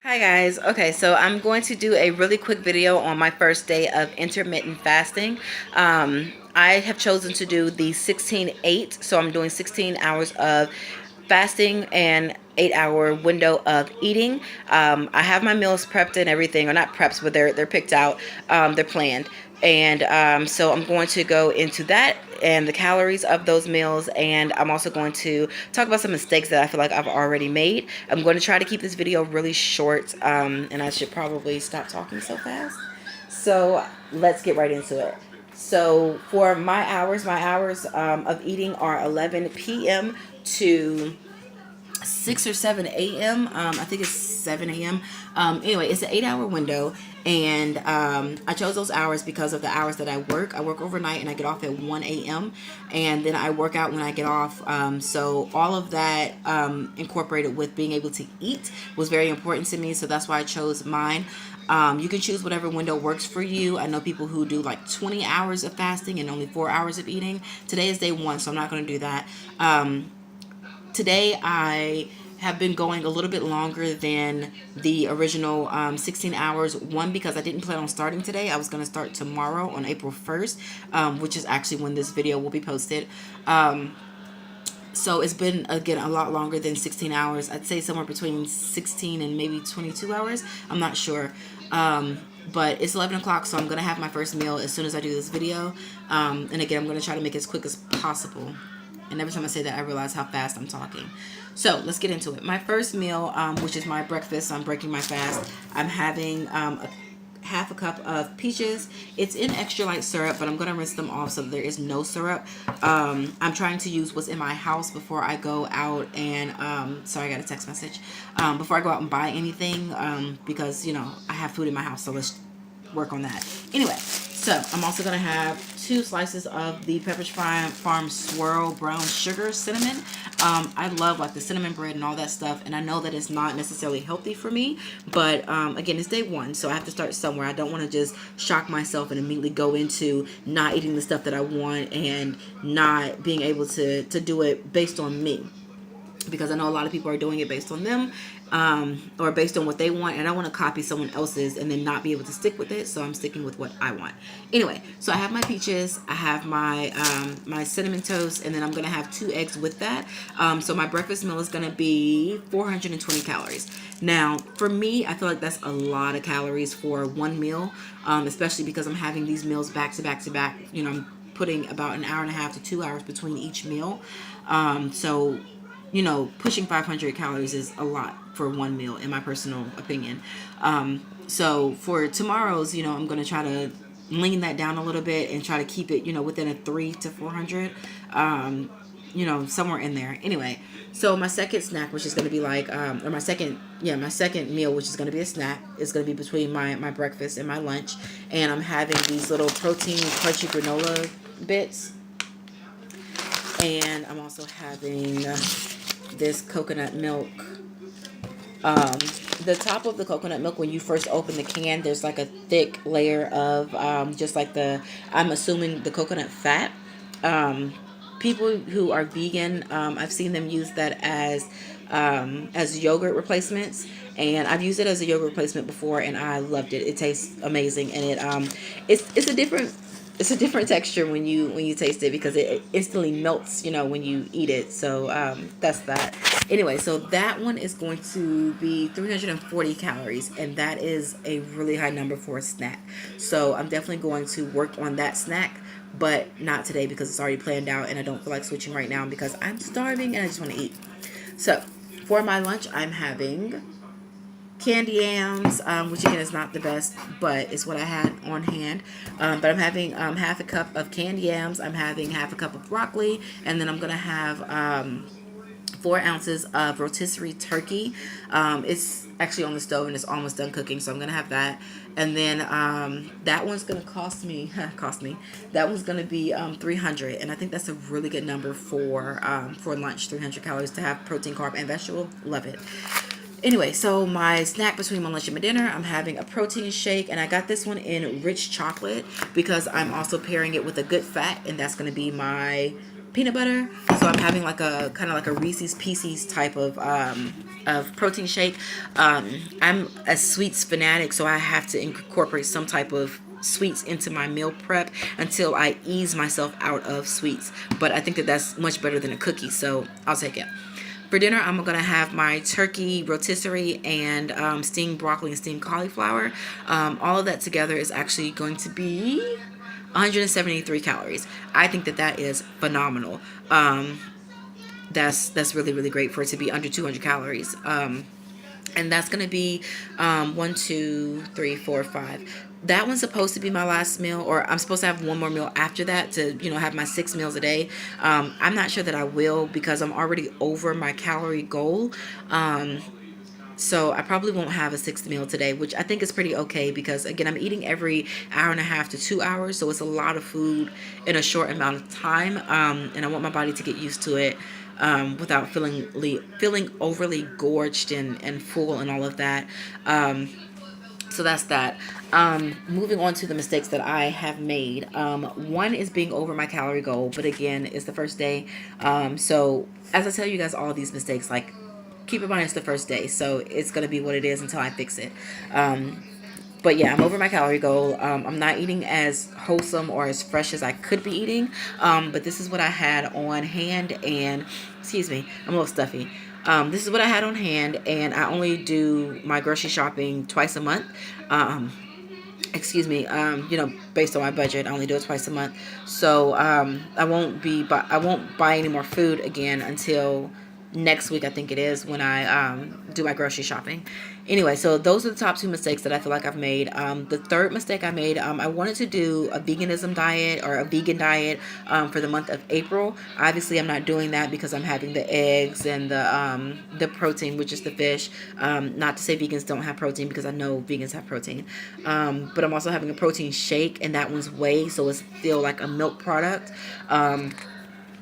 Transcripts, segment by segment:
Hi guys. Okay, so I'm going to do a really quick video on my first day of intermittent fasting. I have chosen to do the 16-8, so I'm doing 16 hours of fasting and 8-hour window of eating. I have my meals prepped and everything, or not prepped, but they're picked out. They're planned, and so I'm going to go into that and the calories of those meals, and I'm also going to talk about some mistakes that I feel like I've already made. I'm going to try to keep this video really short, and I should probably stop talking so fast. So let's get right into it. So for my hours of eating are 11 p.m. to 6 or 7 a.m. I think it's 7 a.m. Anyway, it's an 8-hour window, and I chose those hours because of the hours that I work. I work overnight and I get off at 1 a.m. and then I work out when I get off. So all of that incorporated with being able to eat was very important to me. So that's why I chose mine. You can choose whatever window works for you. I know people who do like 20 hours of fasting and only 4 hours of eating. Today is day one, so I'm not going to do that. Today I have been going a little bit longer than the original 16 hours. One, because I didn't plan on starting today. I was going to start tomorrow on April 1st, which is actually when this video will be posted. So it's been, again, a lot longer than 16 hours. I'd say somewhere between 16 and maybe 22 hours. I'm not sure. But it's 11 o'clock, so I'm going to have my first meal as soon as I do this video. And again, I'm going to try to make it as quick as possible. And every time I say that, I realize how fast I'm talking. So let's get into it. My first meal, which is my breakfast, I'm breaking my fast. I'm having half a cup of peaches. It's in extra light syrup, but I'm going to rinse them off so there is no syrup. I'm trying to use what's in my house before I go out and, sorry, I got a text message. Before I go out and buy anything, because, you know, I have food in my house, so let's work on that. Anyway, so I'm also going to have 2 slices of the Pepperidge Farm Swirl Brown Sugar Cinnamon. I love like the cinnamon bread and all that stuff, and I know that it's not necessarily healthy for me, but again, it's day one, so I have to start somewhere. I don't want to just shock myself and immediately go into not eating the stuff that I want and not being able to do it based on me, because I know a lot of people are doing it based on them, or based on what they want, and I want to copy someone else's and then not be able to stick with it, so I'm sticking with what I want. Anyway, so I have my peaches, I have my my cinnamon toast, and then I'm going to have 2 eggs with that. So my breakfast meal is going to be 420 calories. Now, for me, I feel like that's a lot of calories for one meal, especially because I'm having these meals back to back to back. You know, I'm putting about an hour and a half to 2 hours between each meal. So you know, pushing 500 calories is a lot for one meal, in my personal opinion. So for tomorrow's, you know, I'm going to try to lean that down a little bit and try to keep it, you know, within a 300 to 400, you know, somewhere in there. Anyway, so my second snack, which is going to be like, or my second meal, which is going to be a snack, is going to be between my breakfast and my lunch. And I'm having these little protein crunchy granola bits. And I'm also having this coconut milk. The top of the coconut milk, when you first open the can, there's like a thick layer of just like I'm assuming the coconut fat. People who are vegan, I've seen them use that as yogurt replacements, and I've used it as a yogurt replacement before, and I loved it. It tastes amazing, and it's a different texture when you taste it, because it instantly melts, you know, when you eat it. So that's that. Anyway, so that one is going to be 340 calories, and that is a really high number for a snack. So I'm definitely going to work on that snack, but not today because it's already planned out, and I don't feel like switching right now because I'm starving and I just want to eat. So for my lunch, I'm having candy yams, which again is not the best, but it's what I had on hand. But I'm having half a cup of candy yams. I'm having half a cup of broccoli, and then I'm gonna have 4 ounces of rotisserie turkey. It's actually on the stove and it's almost done cooking, so I'm gonna have that. And then that one's gonna cost me. That one's gonna be 300, and I think that's a really good number for lunch. 300 calories to have protein, carb, and vegetable. Love it. Anyway, so my snack between my lunch and my dinner, I'm having a protein shake, and I got this one in rich chocolate because I'm also pairing it with a good fat, and that's going to be my peanut butter. So I'm having like a kind of like a Reese's Pieces type of of protein shake. I'm a sweets fanatic, so I have to incorporate some type of sweets into my meal prep until I ease myself out of sweets. But I think that that's much better than a cookie, so I'll take it. For dinner, I'm going to have my turkey rotisserie and steamed broccoli and steamed cauliflower. All of that together is actually going to be 173 calories. I think that that is phenomenal. That's really, really great for it to be under 200 calories. And that's going to be 1, 2, 3, 4, 5. That one's supposed to be my last meal, or I'm supposed to have one more meal after that to, have my 6 meals a day. I'm not sure that I will because I'm already over my calorie goal. So I probably won't have a sixth meal today, which I think is pretty okay because, again, I'm eating every hour and a half to 2 hours. So it's a lot of food in a short amount of time. And I want my body to get used to it without feeling overly gorged and full and all of that. So that's that. Moving on to the mistakes that I have made. One is being over my calorie goal, but again, it's the first day. So as I tell you guys all these mistakes, like, keep in mind it's the first day, so it's going to be what it is until I fix it. But yeah, I'm over my calorie goal. I'm not eating as wholesome or as fresh as I could be eating. But this is what I had on hand, and excuse me, I'm a little stuffy. This is what I had on hand, and I only do my grocery shopping twice a month. Excuse me, based on my budget, I only do it twice a month. So I won't buy any more food again until next week, I think it is, when I do my grocery shopping. Anyway, so those are the top two mistakes that I feel like I've made. The third mistake I made, I wanted to do a veganism diet or a vegan diet for the month of April. Obviously, I'm not doing that because I'm having the eggs and the protein, which is the fish. Not to say vegans don't have protein, because I know vegans have protein. But I'm also having a protein shake, and that one's whey, so it's still like a milk product.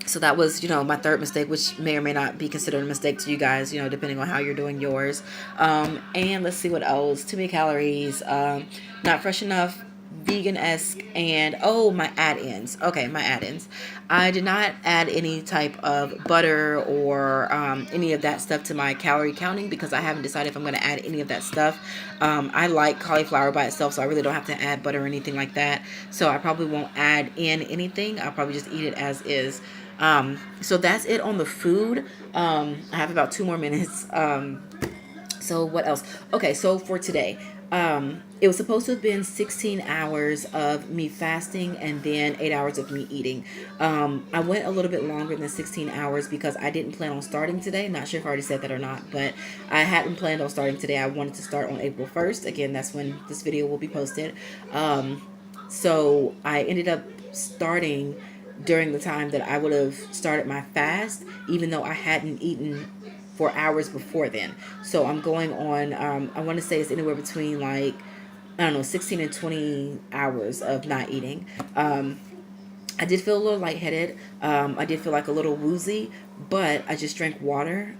So that was, my third mistake, which may or may not be considered a mistake to you guys, depending on how you're doing yours. And let's see what else. Too many calories, not fresh enough, vegan-esque, and my add-ins. Okay, my add-ins. I did not add any type of butter or any of that stuff to my calorie counting because I haven't decided if I'm going to add any of that stuff. I like cauliflower by itself, so I really don't have to add butter or anything like that. So I probably won't add in anything. I'll probably just eat it as is. So that's it on the food. I have about 2 more minutes. So what else? Okay, so for today, it was supposed to have been 16 hours of me fasting and then 8 hours of me eating. I went a little bit longer than 16 hours because I didn't plan on starting today. Not sure if I already said that or not, but I hadn't planned on starting today. I wanted to start on April 1st. Again, that's when this video will be posted. So I ended up starting during the time that I would have started my fast, even though I hadn't eaten for hours before then. So I'm going on, I want to say it's anywhere between 16 and 20 hours of not eating. I did feel a little lightheaded. I did feel like a little woozy, but I just drank water.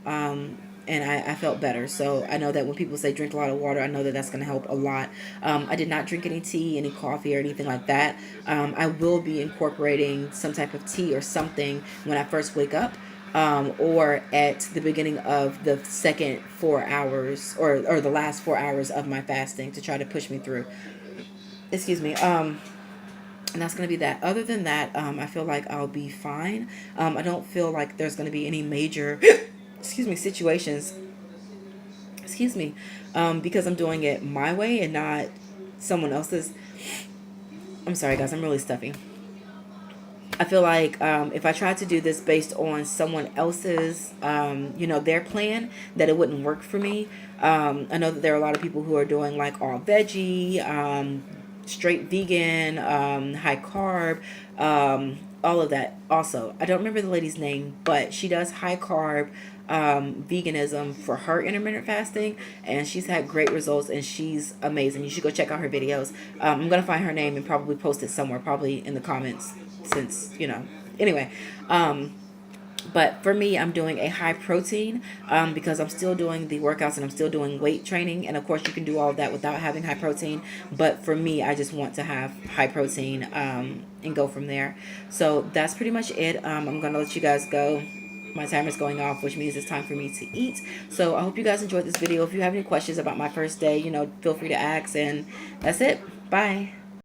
And I felt better. So I know that when people say drink a lot of water, I know that that's going to help a lot. I did not drink any tea, any coffee, or anything like that. I will be incorporating some type of tea or something when I first wake up, or at the beginning of the second 4 hours or the last 4 hours of my fasting to try to push me through. Excuse me. And that's going to be that. Other than that, I feel like I'll be fine. I don't feel like there's going to be any major situations, because I'm doing it my way and not someone else's. I'm sorry, guys, I'm really stuffy. I feel like if I tried to do this based on someone else's, their plan, that it wouldn't work for me. I know that there are a lot of people who are doing like all veggie, straight vegan, high carb, all of that. Also, I don't remember the lady's name, but she does high carb veganism for her intermittent fasting, and she's had great results, and she's amazing. You should go check out her videos. I'm gonna find her name and probably post it somewhere, probably in the comments, since anyway. But for me, I'm doing a high protein because I'm still doing the workouts and I'm still doing weight training. And of course, you can do all of that without having high protein. But for me, I just want to have high protein and go from there. So that's pretty much it. I'm going to let you guys go. my timer's going off, which means it's time for me to eat. So I hope you guys enjoyed this video. If you have any questions about my first day, feel free to ask. And that's it. Bye.